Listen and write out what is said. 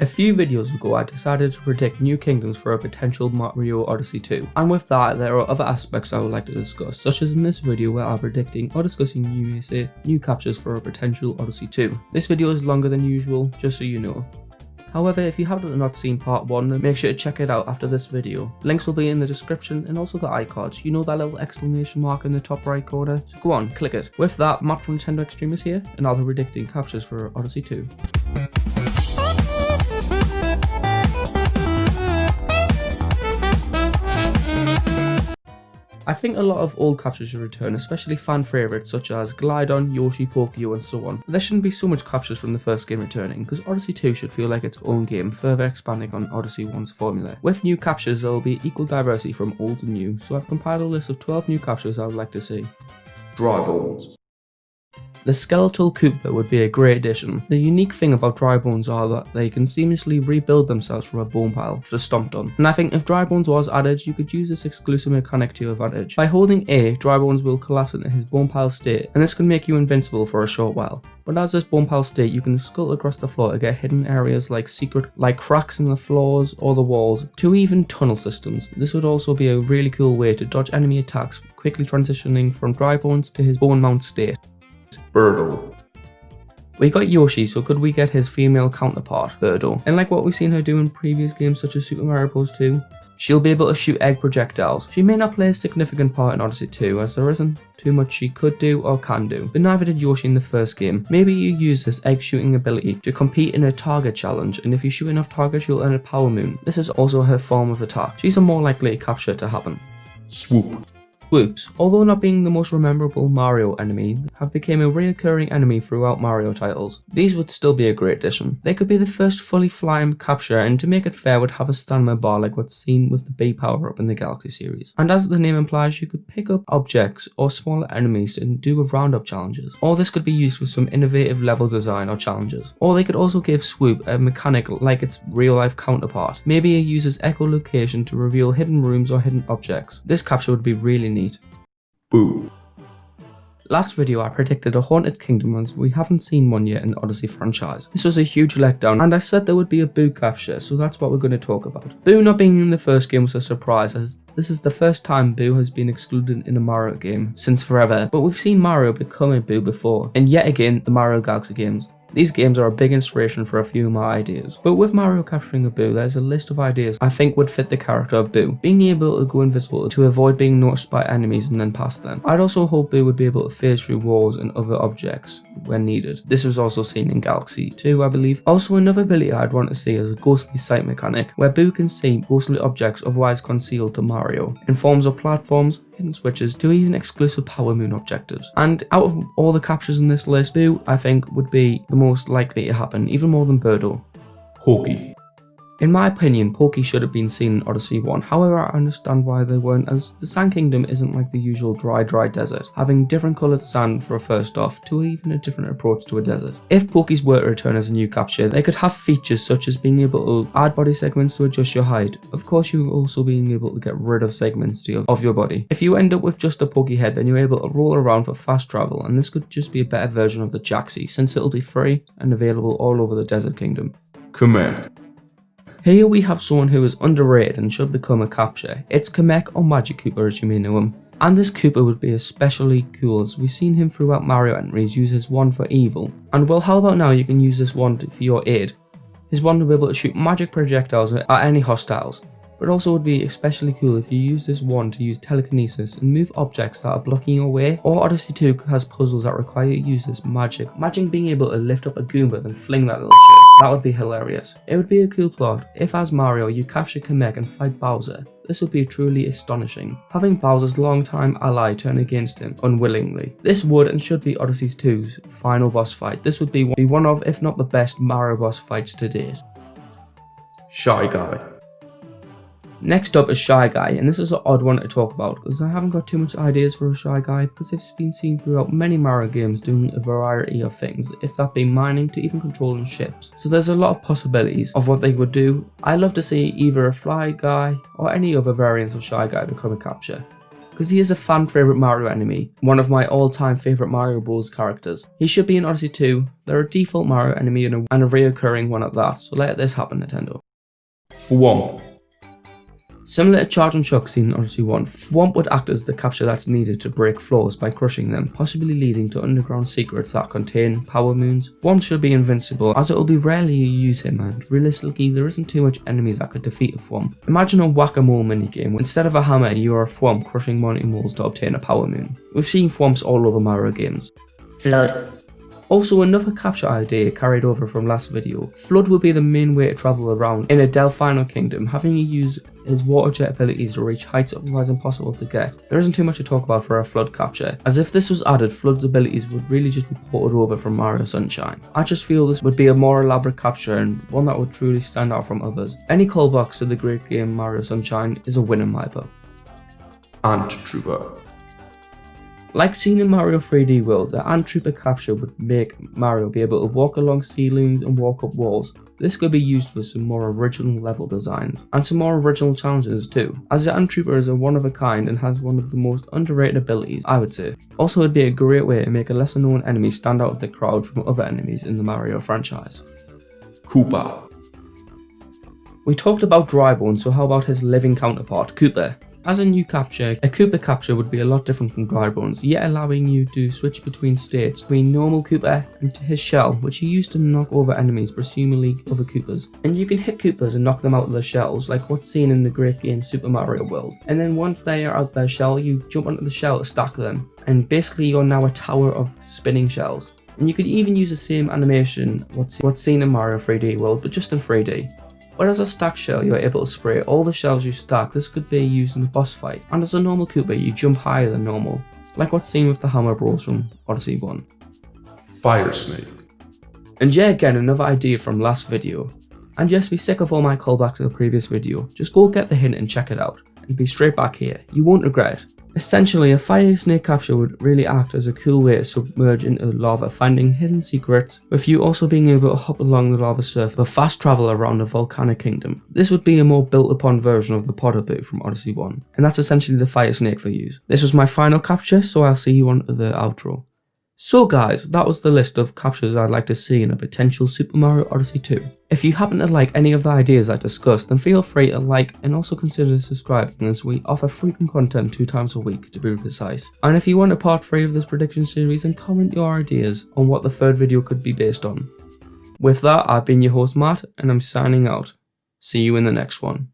A few videos ago I decided to predict new kingdoms for a potential Mario Odyssey 2, and with that there are other aspects I would like to discuss, such as in this video where I'm predicting or discussing new captures for a potential Odyssey 2. This video is longer than usual, just so you know. However, if you have not seen part 1, then make sure to check it out after this video. Links will be in the description and also the iCards. You know that little exclamation mark in the top right corner? So go on, click it. With that, Matt from Nintendo Extreme is here, and I'll be predicting captures for Odyssey 2. I think a lot of old captures should return, especially fan favourites such as Glidon, Yoshi, Porky and so on. But there shouldn't be so much captures from the first game returning, because Odyssey 2 should feel like its own game, further expanding on Odyssey 1's formula. With new captures there will be equal diversity from old and new, so I've compiled a list of 12 new captures I would like to see. Dry Bones. The skeletal Koopa would be a great addition. The unique thing about dry bones are that they can seamlessly rebuild themselves from a bone pile if they're stomped on. And I think if dry bones was added, you could use this exclusive mechanic to your advantage. By holding A, dry bones will collapse into his bone pile state, and this can make you invincible for a short while. But as this bone pile state, you can scuttle across the floor to get hidden areas like cracks in the floors or the walls, to even tunnel systems. This would also be a really cool way to dodge enemy attacks, quickly transitioning from dry bones to his bone mount state. Birdo. We got Yoshi, so could we get his female counterpart, Birdo? And like what we've seen her do in previous games such as Super Mario Bros. 2, she'll be able to shoot egg projectiles. She may not play a significant part in Odyssey 2 as there isn't too much she could do or can do, but neither did Yoshi in the first game. Maybe you use this egg shooting ability to compete in a target challenge, and if you shoot enough targets you'll earn a power moon. This is also her form of attack. She's a more likely capture to happen. Swoop. Swoops, although not being the most memorable Mario enemy, have become a recurring enemy throughout Mario titles. These would still be a great addition. They could be the first fully flying capture, and to make it fair would have a stamina bar like what's seen with the B power-up in the Galaxy series. And as the name implies, you could pick up objects or smaller enemies and do round-up challenges. Or this could be used with some innovative level design or challenges. Or they could also give Swoop a mechanic like its real-life counterpart. Maybe it uses echolocation to reveal hidden rooms or hidden objects. This capture would be really neat. Boo. Last video I predicted a haunted kingdom as we haven't seen one yet in the Odyssey franchise. This was a huge letdown and I said there would be a Boo capture, so that's what we're going to talk about. Boo not being in the first game was a surprise as this is the first time Boo has been excluded in a Mario game since forever, but we've seen Mario become a Boo before, and yet again the Mario Galaxy games. These games are a big inspiration for a few of my ideas, but with Mario capturing a Boo, there's a list of ideas I think would fit the character of Boo. Being able to go invisible to avoid being noticed by enemies and then past them. I'd also hope Boo would be able to phase through walls and other objects when needed. This was also seen in Galaxy 2, I believe. Also, another ability I'd want to see is a ghostly sight mechanic, where Boo can see ghostly objects otherwise concealed to Mario, in forms of platforms, hidden switches, to even exclusive power moon objectives. And out of all the captures in this list, Boo, I think, would be the most likely to happen, even more than Birdo. Porky. In my opinion, Porky should have been seen in Odyssey 1, however I understand why they weren't, as the Sand Kingdom isn't like the usual dry desert, having different coloured sand for a first off, to even a different approach to a desert. If Porky's were to return as a new capture, they could have features such as being able to add body segments to adjust your height. Of course, you also being able to get rid of segments of your body. If you end up with just a Porky head, then you're able to roll around for fast travel, and this could just be a better version of the Jaxi, since it'll be free and available all over the Desert Kingdom. Kamek. Here we have someone who is underrated and should become a capture. It's Kamek, or Magic Koopa as you may know him. And this Koopa would be especially cool as we've seen him throughout Mario entries use his wand for evil. And well, how about now you can use this wand for your aid. His wand will be able to shoot magic projectiles at any hostiles. But also would be especially cool if you use this wand to use telekinesis and move objects that are blocking your way, or Odyssey 2 has puzzles that require you to use this magic. Imagine being able to lift up a Goomba and fling that little shit. That would be hilarious. It would be a cool plot if as Mario you capture Kamek and fight Bowser. This would be truly astonishing. Having Bowser's longtime ally turn against him unwillingly. This would and should be Odyssey 2's final boss fight. This would be one of, if not the best, Mario boss fights to date. Shy Guy. Next up is Shy Guy, and this is an odd one to talk about because I haven't got too much ideas for a Shy Guy because they've been seen throughout many Mario games doing a variety of things, if that be mining to even controlling ships. So there's a lot of possibilities of what they would do. I'd love to see either a Fly Guy or any other variant of Shy Guy become a capture. because he is a fan favourite Mario enemy, one of my all-time favourite Mario Bros characters. He should be in Odyssey 2, they're a default Mario enemy and a reoccurring one at that, so let this happen, Nintendo. Thwomp. Similar to Charge and Shock seen in Odyssey 1, Thwomp would act as the capture that's needed to break floors by crushing them, possibly leading to underground secrets that contain power moons. Thwomp should be invincible, as it will be rarely you use him, and realistically there isn't too much enemies that could defeat a Thwomp. Imagine a whack-a-mole minigame, where instead of a hammer you are a Thwomp crushing Monty moles to obtain a power moon. We've seen Thwomps all over Mario games. Flood. Also, another capture idea carried over from last video. Flood will be the main way to travel around in a Delphino kingdom, having you use his water jet abilities to reach heights otherwise impossible to get. There isn't too much to talk about for a Flood capture, as if this was added, Flood's abilities would really just be ported over from Mario Sunshine. I just feel this would be a more elaborate capture and one that would truly stand out from others. Any callbacks to the great game Mario Sunshine is a win in my book. Ant Trooper. Like seen in Mario 3D World, the Ant Trooper capture would make Mario be able to walk along ceilings and walk up walls. This could be used for some more original level designs, and some more original challenges too, as the Ant Trooper is a one of a kind and has one of the most underrated abilities, I would say. Also, it'd be a great way to make a lesser known enemy stand out of the crowd from other enemies in the Mario franchise. Koopa. We talked about Drybone, so how about his living counterpart, Koopa? As a new capture, a Koopa capture would be a lot different from Drybone's, yet allowing you to switch between states, between normal Koopa and his shell, which he used to knock over enemies, presumably other Koopas. And you can hit Koopas and knock them out of their shells, like what's seen in the great game Super Mario World. And then once they are out their shell, you jump onto the shell to stack them, and basically you're now a tower of spinning shells. And you could even use the same animation, what's seen in Mario 3D World, but just in 3D. But as a stacked shell, you're able to spray all the shells you stack. This could be used in a boss fight. And as a normal Koopa, you jump higher than normal, like what's seen with the Hammer Bros from Odyssey 1. Fire Snake. And yeah, again, another idea from last video. And yes, be sick of all my callbacks to the previous video. Just go get the hint and check it out, and be straight back here. You won't regret it. Essentially, a fire snake capture would really act as a cool way to submerge into lava, finding hidden secrets, with you also being able to hop along the lava surface for fast travel around the volcanic kingdom. This would be a more built upon version of the Potter boot from Odyssey 1, and that's essentially the fire snake for you. This was my final capture, so I'll see you on the outro. So guys, that was the list of captures I'd like to see in a potential Super Mario Odyssey 2. If you happen to like any of the ideas I discussed, then feel free to like and also consider subscribing, as we offer frequent content 2 times a week to be precise. And if you want a part 3 of this prediction series, then comment your ideas on what the third video could be based on. With that, I've been your host Matt, and I'm signing out. See you in the next one.